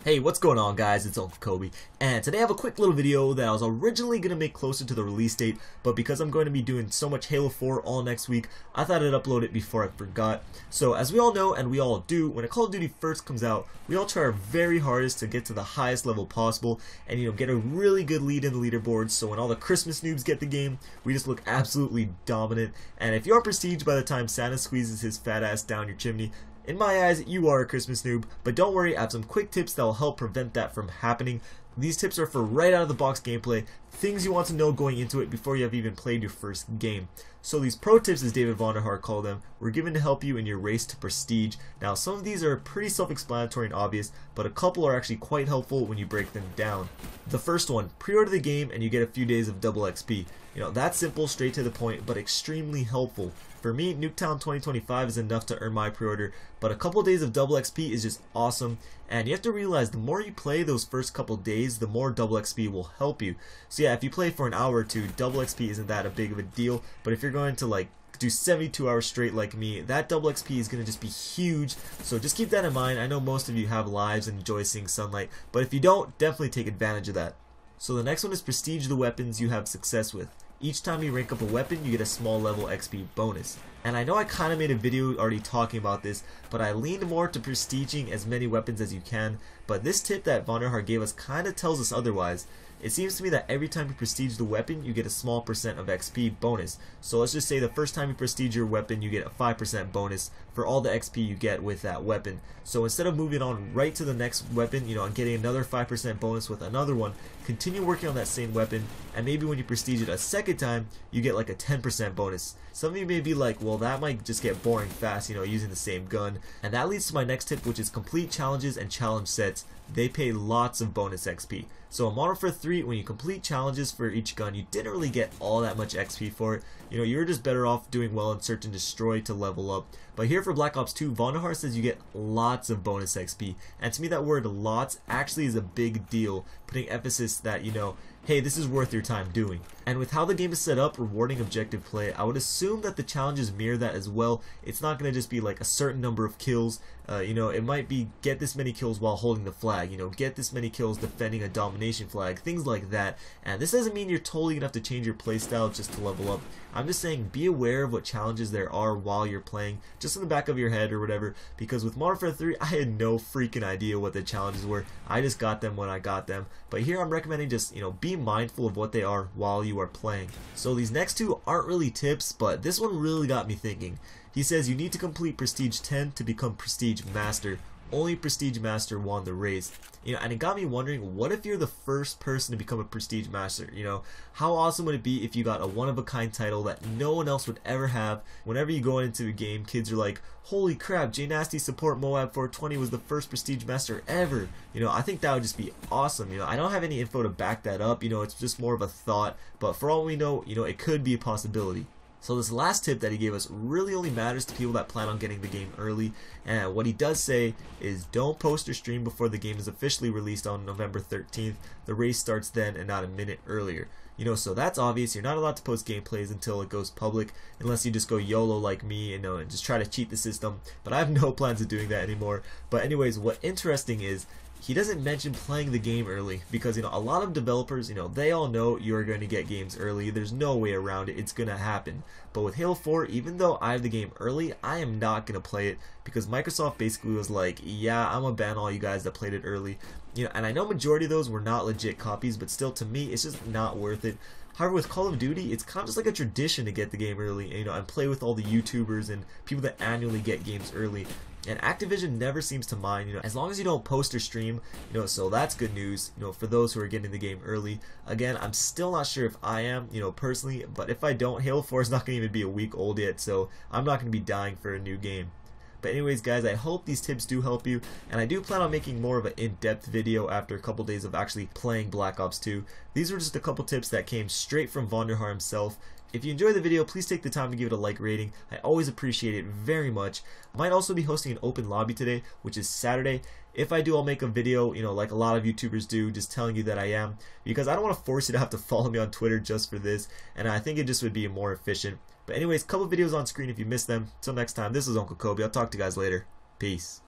Hey, what's going on guys, it's Uncle Kobe, and today I have a quick little video that I was originally going to make closer to the release date, but because I'm going to be doing so much Halo 4 all next week, I thought I'd upload it before I forgot. So as we all know, and we all do, when a Call of Duty first comes out, we all try our very hardest to get to the highest level possible, and get a really good lead in the leaderboards, so when all the Christmas noobs get the game, we just look absolutely dominant, and if you are prestige by the time Santa squeezes his fat ass down your chimney, in my eyes, you are a Christmas noob, but don't worry, I have some quick tips that will help prevent that from happening. These tips are for right out of the box gameplay, things you want to know going into it before you have even played your first game. So these pro tips, as David Vonderhaar called them, were given to help you in your race to prestige. Now some of these are pretty self-explanatory and obvious, but a couple are actually quite helpful when you break them down. The first one, pre-order the game and you get a few days of double XP. That's simple, straight to the point, but extremely helpful. For me, Nuketown 2025 is enough to earn my pre-order, but a couple days of double XP is just awesome, and you have to realize the more you play those first couple days, the more double XP will help you. So yeah, if you play for an hour or two, double XP isn't that a big of a deal, but if you're going to do 72 hours straight like me, that double XP is going to just be huge, so just keep that in mind. I know most of you have lives and enjoy seeing sunlight, but if you don't, definitely take advantage of that. So the next one is prestige the weapons you have success with. Each time you rank up a weapon, you get a small level XP bonus. And I know I kind of made a video already talking about this, but I leaned more to prestiging as many weapons as you can, but this tip that Vonderhaar gave us kind of tells us otherwise. It seems to me that every time you prestige the weapon, you get a small percent of XP bonus. So let's just say the first time you prestige your weapon, you get a 5% bonus for all the XP you get with that weapon. So instead of moving on right to the next weapon, and getting another 5% bonus with another one, continue working on that same weapon, and maybe when you prestige it a second time, you get like a 10% bonus. Some of you may be like, well, that might just get boring fast, using the same gun. And that leads to my next tip, which is complete challenges and challenge sets. They pay lots of bonus XP. So in Modern Warfare 3, when you complete challenges for each gun, you didn't really get all that much XP for it. You were just better off doing well in Search and Destroy to level up. But here for Black Ops 2, Vonderhaar says you get lots of bonus XP. And to me that word lots actually is a big deal, putting emphasis that, hey, this is worth your time doing. And with how the game is set up, rewarding objective play, I would assume that the challenges mirror that as well. It's not going to just be like a certain number of kills. It might be get this many kills while holding the flag, get this many kills defending a domination flag, things like that. And this doesn't mean you're totally going to have to change your playstyle just to level up. I'm just saying be aware of what challenges there are while you're playing, just in the back of your head or whatever, because with Modern Warfare 3, I had no freaking idea what the challenges were. I just got them when I got them. But here I'm recommending just, be mindful of what they are while you are playing. So these next two aren't really tips, but this one really got me thinking. He says you need to complete Prestige 10 to become Prestige Master. Only Prestige Master won the race. And it got me wondering, what if you're the first person to become a Prestige Master? How awesome would it be if you got a one-of-a-kind title that no one else would ever have? Whenever you go into a game, kids are like, holy crap, J Nasty Support Moab 420 was the first Prestige Master ever. I think that would just be awesome. I don't have any info to back that up. It's just more of a thought. But for all we know, it could be a possibility. So this last tip that he gave us really only matters to people that plan on getting the game early, and what he does say is don't post or stream before the game is officially released on November 13th. The race starts then and not a minute earlier. So that's obvious. You're not allowed to post gameplays until it goes public, unless you just go YOLO like me and just try to cheat the system, but I have no plans of doing that anymore. But anyways, what interesting is he doesn't mention playing the game early, because a lot of developers, they all know you're going to get games early. There's no way around it. It's going to happen. But with Halo 4, even though I have the game early, I am not going to play it, because Microsoft basically was like, yeah, I'm going to ban all you guys that played it early. And I know majority of those were not legit copies, but still, to me, it's just not worth it. However, with Call of Duty, it's kind of just like a tradition to get the game early, and play with all the YouTubers and people that annually get games early. And Activision never seems to mind, as long as you don't post or stream, so that's good news, for those who are getting the game early. Again, I'm still not sure if I am, personally, but if I don't, Halo 4 is not going to even be a week old yet, so I'm not going to be dying for a new game. But anyways guys, I hope these tips do help you, and I do plan on making more of an in-depth video after a couple days of actually playing Black Ops 2. These were just a couple tips that came straight from Vonderhaar himself. If you enjoyed the video, please take the time to give it a like rating. I always appreciate it very much. I might also be hosting an open lobby today, which is Saturday. If I do, I'll make a video, like a lot of YouTubers do, just telling you that I am, because I don't want to force you to have to follow me on Twitter just for this, and I think it just would be more efficient. But anyways, couple videos on screen if you missed them. Till next time, this is Uncle Kobe. I'll talk to you guys later. Peace.